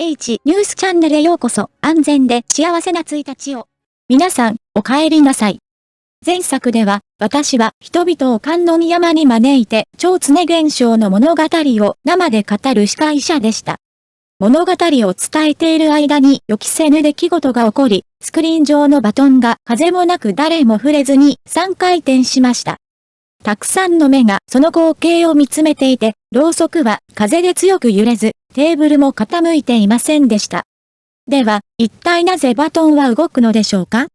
H ニュースチャンネルへようこそ。安全で幸せな1日を。皆さん、お帰りなさい。前作では、私は人々を観音山に招いて超常現象の物語を生で語る司会者でした。物語を伝えている間に予期せぬ出来事が起こり、スクリーン上のバトンが風もなく誰も触れずに3回転しました。たくさんの目がその光景を見つめていて、ろうそくは風で強く揺れず、テーブルも傾いていませんでした。では、一体なぜバトンは動くのでしょうか？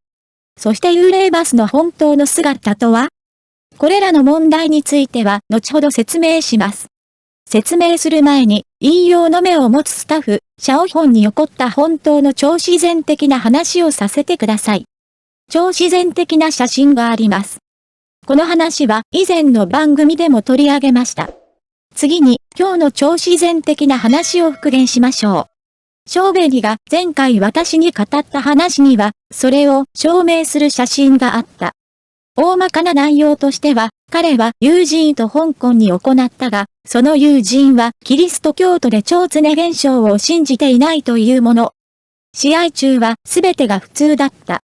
そして幽霊バスの本当の姿とは？これらの問題については後ほど説明します。説明する前に、引用の目を持つスタッフ、シャオホンに起こった本当の超自然的な話をさせてください。超自然的な写真があります。この話は以前の番組でも取り上げました。次に、今日の超自然的な話を復元しましょう。ショーベリが前回私に語った話には、それを証明する写真があった。大まかな内容としては、彼は友人と香港に行ったが、その友人はキリスト教徒で超常現象を信じていないというもの。試合中は全てが普通だった。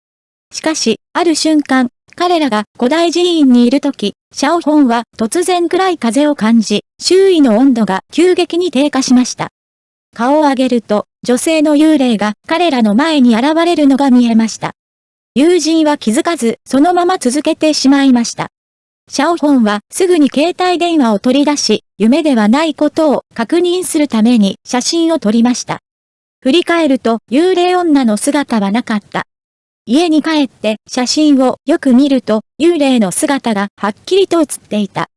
しかし、ある瞬間、彼らが古代寺院にいるとき、シャオホンは突然暗い風を感じ、周囲の温度が急激に低下しました。顔を上げると、女性の幽霊が彼らの前に現れるのが見えました。友人は気づかず、そのまま続けてしまいました。シャオホンはすぐに携帯電話を取り出し、夢ではないことを確認するために写真を撮りました。振り返ると幽霊女の姿はなかった。家に帰って写真をよく見ると幽霊の姿がはっきりと写っていた。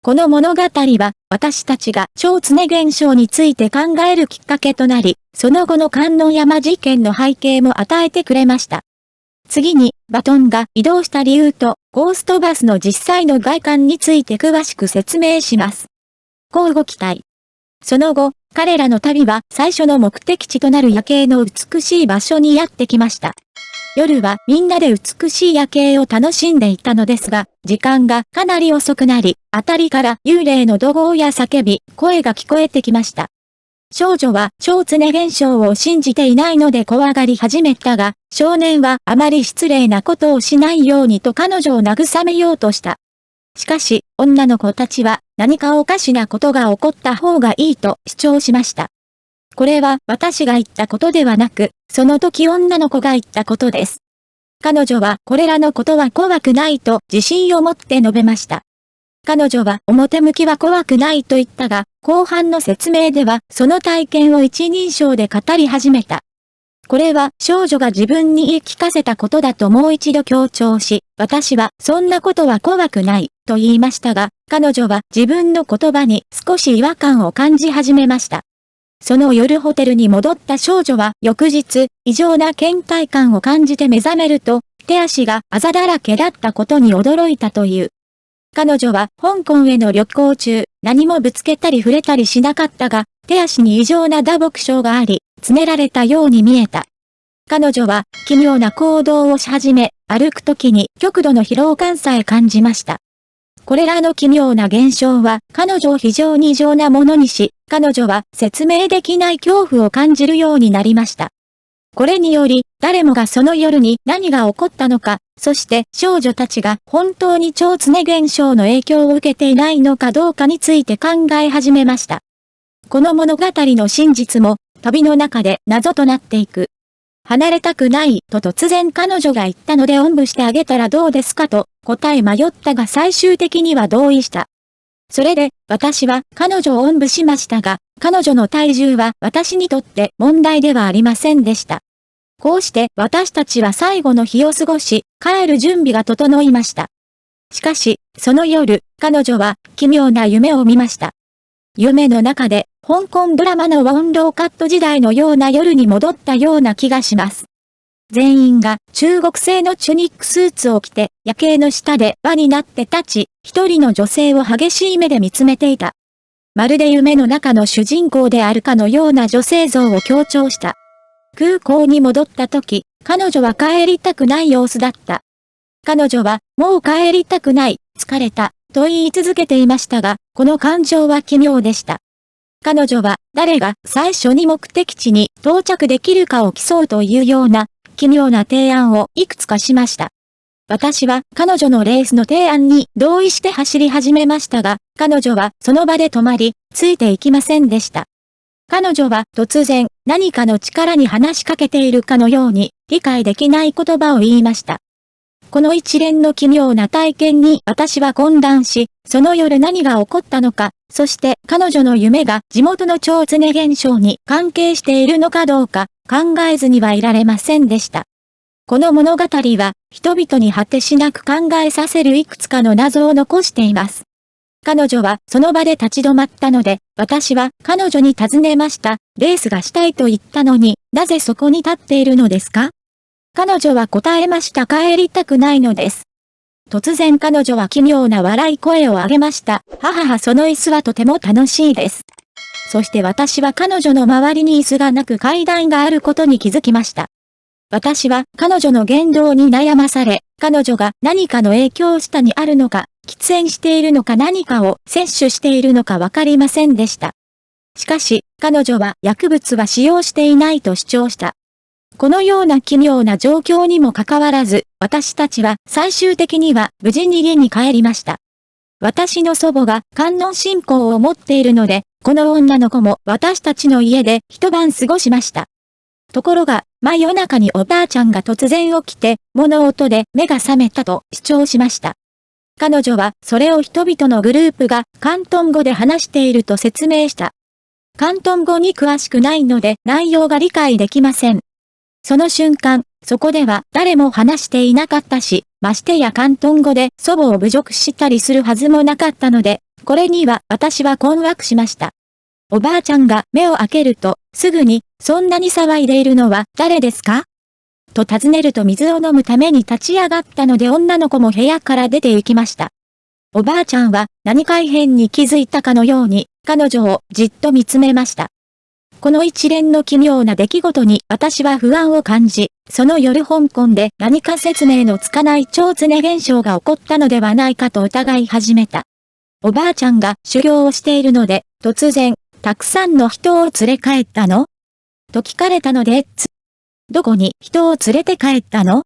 この物語は私たちが超常現象について考えるきっかけとなり、その後の観音山事件の背景も与えてくれました。次にバトンが移動した理由とゴーストバスの実際の外観について詳しく説明します。乞うご期待。その後、彼らの旅は最初の目的地となる夜景の美しい場所にやってきました。夜はみんなで美しい夜景を楽しんでいたのですが、時間がかなり遅くなり、あたりから幽霊の怒号や叫び、声が聞こえてきました。少女は超常現象を信じていないので怖がり始めたが、少年はあまり失礼なことをしないようにと彼女を慰めようとした。しかし、女の子たちは何かおかしなことが起こった方がいいと主張しました。これは私が言ったことではなく、その時女の子が言ったことです。彼女はこれらのことは怖くないと自信を持って述べました。彼女は表向きは怖くないと言ったが、後半の説明ではその体験を一人称で語り始めた。これは少女が自分に言い聞かせたことだともう一度強調し、私はそんなことは怖くないと言いましたが、彼女は自分の言葉に少し違和感を感じ始めました。その夜ホテルに戻った少女は翌日、異常な倦怠感を感じて目覚めると、手足があざだらけだったことに驚いたという。彼女は香港への旅行中、何もぶつけたり触れたりしなかったが、手足に異常な打撲傷があり、詰められたように見えた。彼女は奇妙な行動をし始め、歩くときに極度の疲労感さえ感じました。これらの奇妙な現象は彼女を非常に異常なものにし、彼女は説明できない恐怖を感じるようになりました。これにより、誰もがその夜に何が起こったのか、そして少女たちが本当に超常現象の影響を受けていないのかどうかについて考え始めました。この物語の真実も、旅の中で謎となっていく。離れたくないと突然彼女が言ったのでおんぶしてあげたらどうですかと答え迷ったが最終的には同意した。それで私は彼女をおんぶしましたが、彼女の体重は私にとって問題ではありませんでした。こうして私たちは最後の日を過ごし、帰る準備が整いました。しかし、その夜、彼女は奇妙な夢を見ました。夢の中で、香港ドラマのワンローカット時代のような夜に戻ったような気がします。全員が中国製のチュニックスーツを着て、夜景の下で輪になって立ち、一人の女性を激しい目で見つめていた。まるで夢の中の主人公であるかのような女性像を強調した。空港に戻った時、彼女は帰りたくない様子だった。彼女は、もう帰りたくない、疲れた、と言い続けていましたが、この感情は奇妙でした。彼女は誰が最初に目的地に到着できるかを競うというような奇妙な提案をいくつかしました。私は彼女のレースの提案に同意して走り始めましたが、彼女はその場で止まり、ついていきませんでした。彼女は突然何かの力に話しかけているかのように理解できない言葉を言いました。この一連の奇妙な体験に私は混乱し、その夜何が起こったのか、そして彼女の夢が地元の蝶常現象に関係しているのかどうか考えずにはいられませんでした。この物語は人々に果てしなく考えさせるいくつかの謎を残しています。彼女はその場で立ち止まったので、私は彼女に尋ねました。レースがしたいと言ったのに、なぜそこに立っているのですか？彼女は答えました。帰りたくないのです。突然彼女は奇妙な笑い声を上げました。ははは、その椅子はとても楽しいです。そして私は彼女の周りに椅子がなく階段があることに気づきました。私は彼女の言動に悩まされ、彼女が何かの影響下にあるのか、喫煙しているのか何かを摂取しているのかわかりませんでした。しかし、彼女は薬物は使用していないと主張した。このような奇妙な状況にもかかわらず、私たちは最終的には無事に家に帰りました。私の祖母が観音信仰を持っているので、この女の子も私たちの家で一晩過ごしました。ところが、真夜中におばあちゃんが突然起きて、物音で目が覚めたと主張しました。彼女はそれを人々のグループが広東語で話していると説明した。広東語に詳しくないので内容が理解できません。その瞬間、そこでは誰も話していなかったし、ましてや広東語で祖母を侮辱したりするはずもなかったので、これには私は困惑しました。おばあちゃんが目を開けると、すぐに、そんなに騒いでいるのは誰ですか？と尋ねると水を飲むために立ち上がったので女の子も部屋から出て行きました。おばあちゃんは何か異変に気づいたかのように、彼女をじっと見つめました。この一連の奇妙な出来事に私は不安を感じ、その夜香港で何か説明のつかない蝶常現象が起こったのではないかと疑い始めた。おばあちゃんが修行をしているので、突然、たくさんの人を連れ帰ったの？と聞かれたので、どこに人を連れて帰ったの？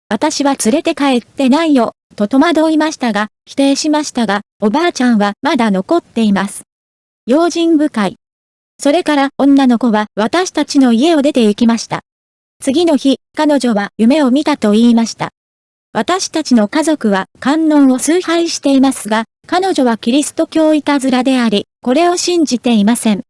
私は連れて帰ってないよ、と戸惑いましたが、否定しましたが、おばあちゃんはまだ残っています。用心深い。それから女の子は私たちの家を出て行きました。次の日、彼女は夢を見たと言いました。私たちの家族は観音を崇拝していますが、彼女はキリスト教いたずらであり、これを信じていません。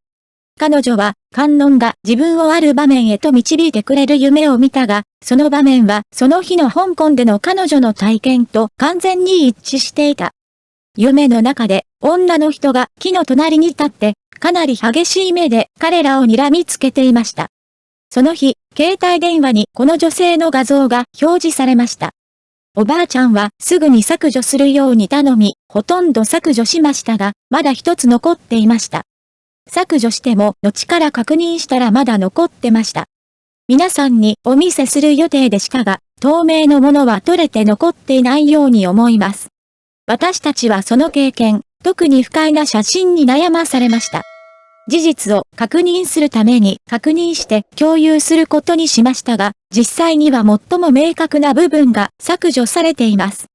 彼女は観音が自分をある場面へと導いてくれる夢を見たが、その場面はその日の香港での彼女の体験と完全に一致していた。夢の中で女の人が木の隣に立って、かなり激しい目で彼らを睨みつけていました。その日、携帯電話にこの女性の画像が表示されました。おばあちゃんはすぐに削除するように頼み、ほとんど削除しましたが、まだ一つ残っていました。削除しても後から確認したらまだ残ってました。皆さんにお見せする予定でしたが、透明のものは取れて残っていないように思います。私たちはその経験、特に不快な写真に悩まされました。事実を確認するために確認して共有することにしましたが、実際には最も明確な部分が削除されています。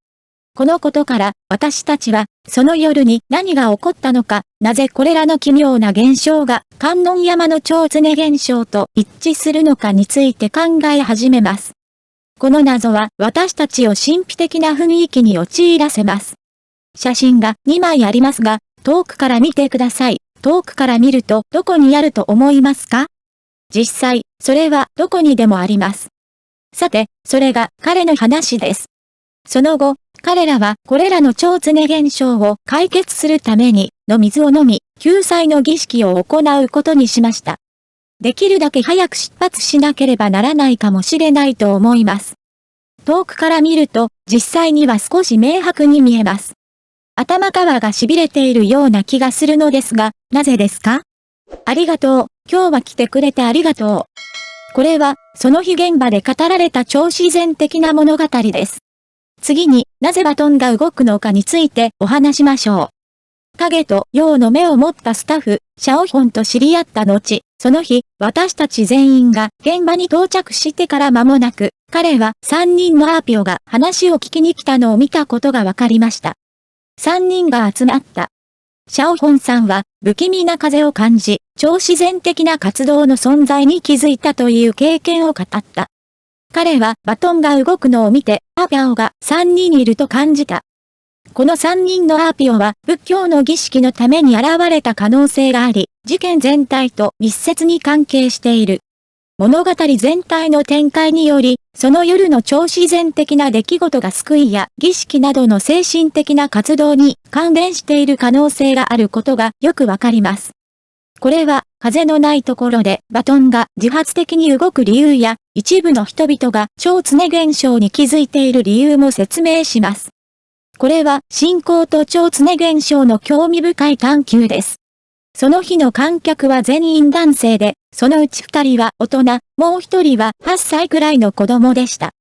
このことから私たちはその夜に何が起こったのか、なぜこれらの奇妙な現象が観音山の蝶常現象と一致するのかについて考え始めます。この謎は私たちを神秘的な雰囲気に陥らせます。写真が2枚ありますが、遠くから見てください。遠くから見るとどこにあると思いますか？実際、それはどこにでもあります。さて、それが彼の話です。その後、彼らはこれらの蝶常現象を解決するために、の水を飲み、救済の儀式を行うことにしました。できるだけ早く出発しなければならないかもしれないと思います。遠くから見ると、実際には少し明白に見えます。頭皮が痺れているような気がするのですが、なぜですか？ありがとう。今日は来てくれてありがとう。これは、その日現場で語られた超自然的な物語です。次になぜバトンが動くのかについてお話しましょう。影と陽の目を持ったスタッフ、シャオホンと知り合った後、その日、私たち全員が現場に到着してから間もなく、彼は3人のアーピョが話を聞きに来たのを見たことが分かりました。3人が集まった。シャオホンさんは不気味な風を感じ、超自然的な活動の存在に気づいたという経験を語った。彼はバトンが動くのを見て、アーピョが3人いると感じた。この3人のアーピョは仏教の儀式のために現れた可能性があり、事件全体と密接に関係している。物語全体の展開により、その夜の超自然的な出来事が救いや儀式などの精神的な活動に関連している可能性があることがよくわかります。これは風のないところでバトンが自発的に動く理由や一部の人々が超常現象に気づいている理由も説明します。これは信仰と超常現象の興味深い探求です。その日の観客は全員男性で、そのうち2人は大人、もう1人は8歳くらいの子供でした。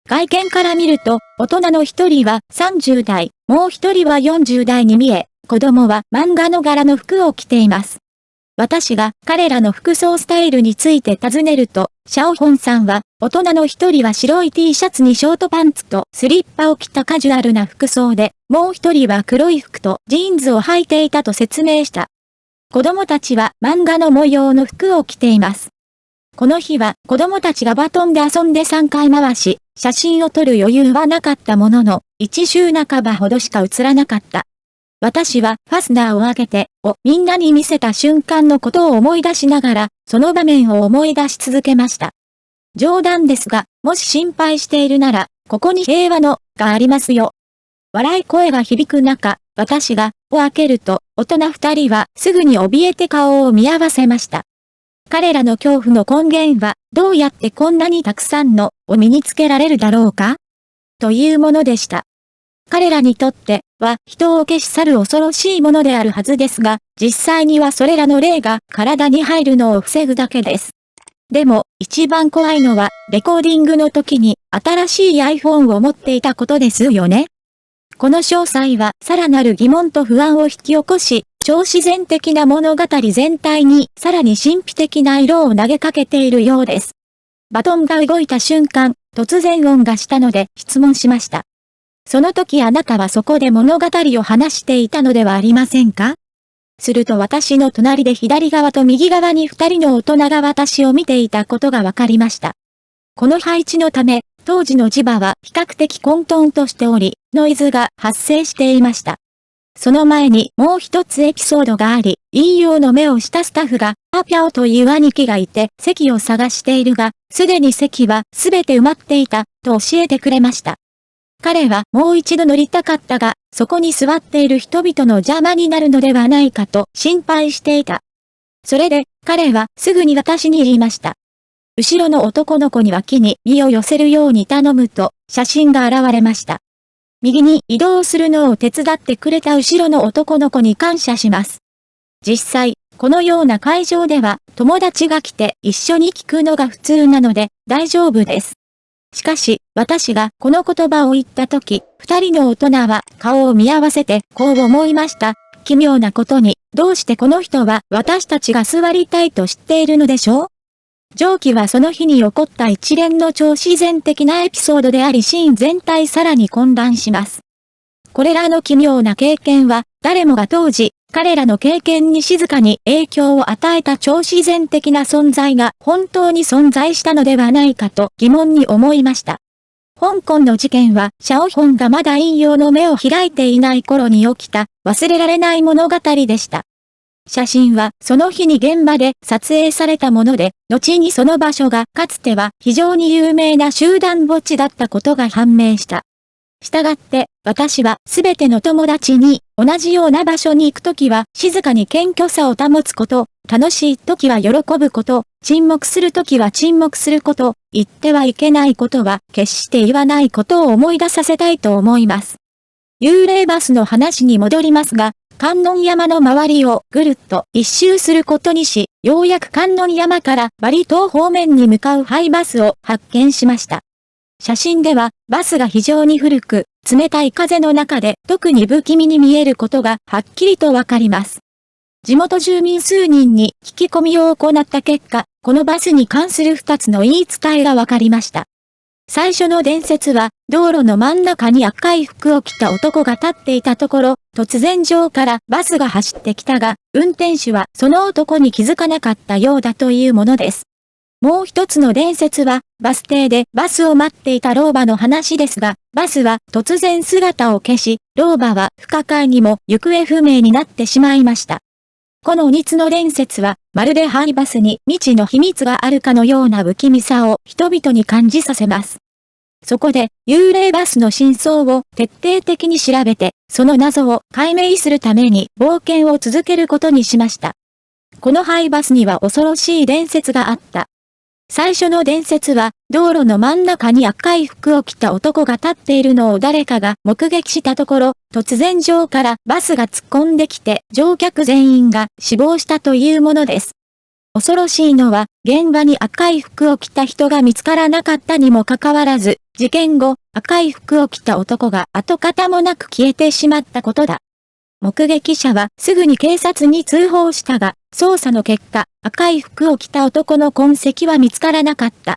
外見から見ると、大人の1人は30代、もう1人は40代に見え、子供は漫画の柄の服を着ています。私が彼らの服装スタイルについて尋ねると、シャオホンさんは、大人の1人は白い T シャツにショートパンツとスリッパを着たカジュアルな服装で、もう1人は黒い服とジーンズを履いていたと説明した。子供たちは漫画の模様の服を着ています。この日は子供たちがバトンで遊んで3回回し、写真を撮る余裕はなかったものの、1周半ばほどしか映らなかった。私はファスナーを開けて、みんなに見せた瞬間のことを思い出しながら、その場面を思い出し続けました。冗談ですが、もし心配しているなら、ここに平和の、がありますよ。笑い声が響く中、私が、を開けると、大人2人はすぐに怯えて顔を見合わせました。彼らの恐怖の根源は、どうやってこんなにたくさんの、を身につけられるだろうかというものでした。彼らにとっては人を消し去る恐ろしいものであるはずですが、実際にはそれらの霊が体に入るのを防ぐだけです。でも、一番怖いのは、レコーディングの時に新しい iPhone を持っていたことですよね。この詳細はさらなる疑問と不安を引き起こし、超自然的な物語全体にさらに神秘的な色を投げかけているようです。バトンが動いた瞬間、突然音がしたので質問しました。その時あなたはそこで物語を話していたのではありませんか？すると私の隣で左側と右側に2人の大人が私を見ていたことが分かりました。この配置のため、当時の磁場は比較的混沌としており、ノイズが発生していました。その前にもう一つエピソードがあり、引用の目をしたスタッフが、アピャオという兄貴がいて席を探しているが、すでに席はすべて埋まっていた、と教えてくれました。彼はもう一度乗りたかったが、そこに座っている人々の邪魔になるのではないかと心配していた。それで、彼はすぐに私に言いました。後ろの男の子に脇に身を寄せるように頼むと、写真が現れました。右に移動するのを手伝ってくれた後ろの男の子に感謝します。実際、このような会場では、友達が来て一緒に聞くのが普通なので、大丈夫です。しかし、私がこの言葉を言ったとき、二人の大人は顔を見合わせてこう思いました。奇妙なことに、どうしてこの人は私たちが座りたいと知っているのでしょう？上記はその日に起こった一連の超自然的なエピソードでありシーン全体さらに混乱します。これらの奇妙な経験は、誰もが当時、彼らの経験に静かに影響を与えた超自然的な存在が本当に存在したのではないかと疑問に思いました。香港の事件は、シャオホンがまだ引用の目を開いていない頃に起きた忘れられない物語でした。写真はその日に現場で撮影されたもので、後にその場所がかつては非常に有名な集団墓地だったことが判明した。したがって、私はすべての友達に同じような場所に行くときは静かに謙虚さを保つこと、楽しいときは喜ぶこと、沈黙するときは沈黙すること、言ってはいけないことは決して言わないことを思い出させたいと思います。幽霊バスの話に戻りますが、観音山の周りをぐるっと一周することにし、ようやく観音山からバリ島方面に向かうハイバスを発見しました。写真ではバスが非常に古く、冷たい風の中で特に不気味に見えることがはっきりとわかります。地元住民数人に聞き込みを行った結果、このバスに関する2つの言い伝えがわかりました。最初の伝説は、道路の真ん中に赤い服を着た男が立っていたところ、突然上からバスが走ってきたが、運転手はその男に気づかなかったようだというものです。もう一つの伝説は、バス停でバスを待っていた老婆の話ですが、バスは突然姿を消し、老婆は不可解にも行方不明になってしまいました。この2つの伝説は、まるでハイバスに未知の秘密があるかのような不気味さを人々に感じさせます。そこで、幽霊バスの真相を徹底的に調べて、その謎を解明するために冒険を続けることにしました。このハイバスには恐ろしい伝説があった。最初の伝説は、道路の真ん中に赤い服を着た男が立っているのを誰かが目撃したところ、突然上からバスが突っ込んできて乗客全員が死亡したというものです。恐ろしいのは、現場に赤い服を着た人が見つからなかったにもかかわらず、事件後、赤い服を着た男が跡形もなく消えてしまったことだ。目撃者はすぐに警察に通報したが、捜査の結果、赤い服を着た男の痕跡は見つからなかった。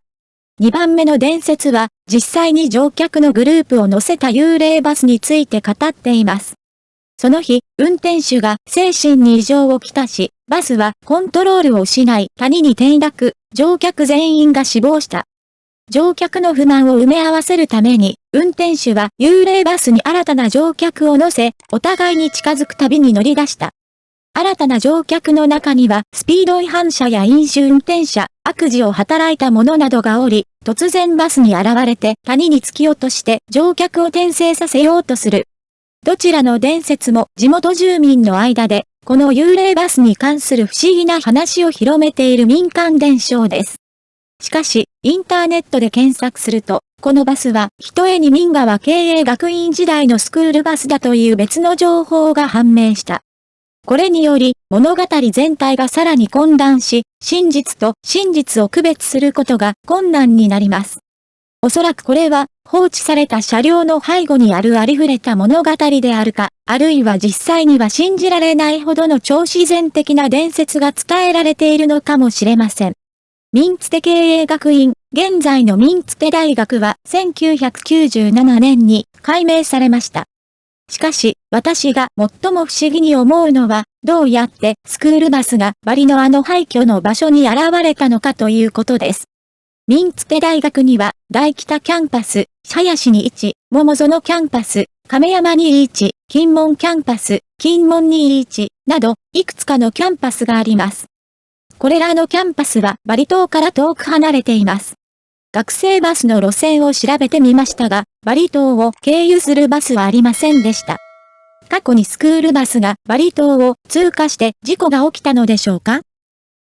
2番目の伝説は、実際に乗客のグループを乗せた幽霊バスについて語っています。その日、運転手が精神に異常をきたし、バスはコントロールを失い谷に転落、乗客全員が死亡した。乗客の不満を埋め合わせるために、運転手は幽霊バスに新たな乗客を乗せ、お互いに近づく旅に乗り出した。新たな乗客の中には、スピード違反者や飲酒運転者、悪事を働いた者などがおり、突然バスに現れて谷に突き落として乗客を転生させようとする。どちらの伝説も地元住民の間で、この幽霊バスに関する不思議な話を広めている民間伝承です。しかし、インターネットで検索すると、このバスは、ひとえに民川経営学院時代のスクールバスだという別の情報が判明した。これにより、物語全体がさらに混乱し、真実と真実を区別することが困難になります。おそらくこれは、放置された車両の背後にあるありふれた物語であるか、あるいは実際には信じられないほどの超自然的な伝説が伝えられているのかもしれません。民つて経営学院、現在の民つて大学は1997年に改名されました。しかし、私が最も不思議に思うのは、どうやってスクールバスがバリのあの廃墟の場所に現れたのかということです。民つて大学には、大北キャンパス、鞘師に1、桃園キャンパス、亀山に1、金門キャンパス、金門に1、など、いくつかのキャンパスがあります。これらのキャンパスはバリ島から遠く離れています。学生バスの路線を調べてみましたが、バリ島を経由するバスはありませんでした。過去にスクールバスがバリ島を通過して事故が起きたのでしょうか？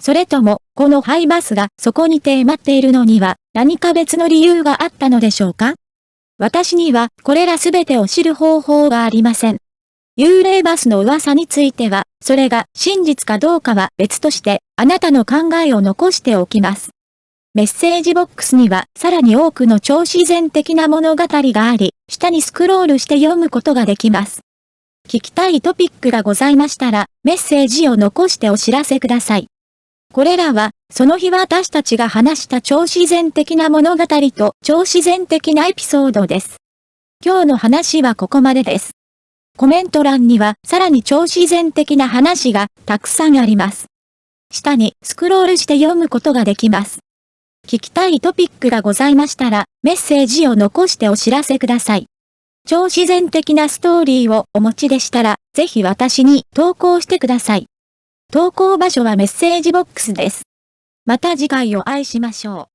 それとも、このハイバスがそこに停まっているのには何か別の理由があったのでしょうか？私にはこれらすべてを知る方法がありません。幽霊バスの噂については、それが真実かどうかは別として、あなたの考えを残しておきます。メッセージボックスにはさらに多くの超自然的な物語があり、下にスクロールして読むことができます。聞きたいトピックがございましたら、メッセージを残してお知らせください。これらは、その日私たちが話した超自然的な物語と超自然的なエピソードです。今日の話はここまでです。コメント欄にはさらに超自然的な話がたくさんあります。下にスクロールして読むことができます。聞きたいトピックがございましたらメッセージを残してお知らせください。超自然的なストーリーをお持ちでしたらぜひ私に投稿してください。投稿場所はメッセージボックスです。また次回お会いしましょう。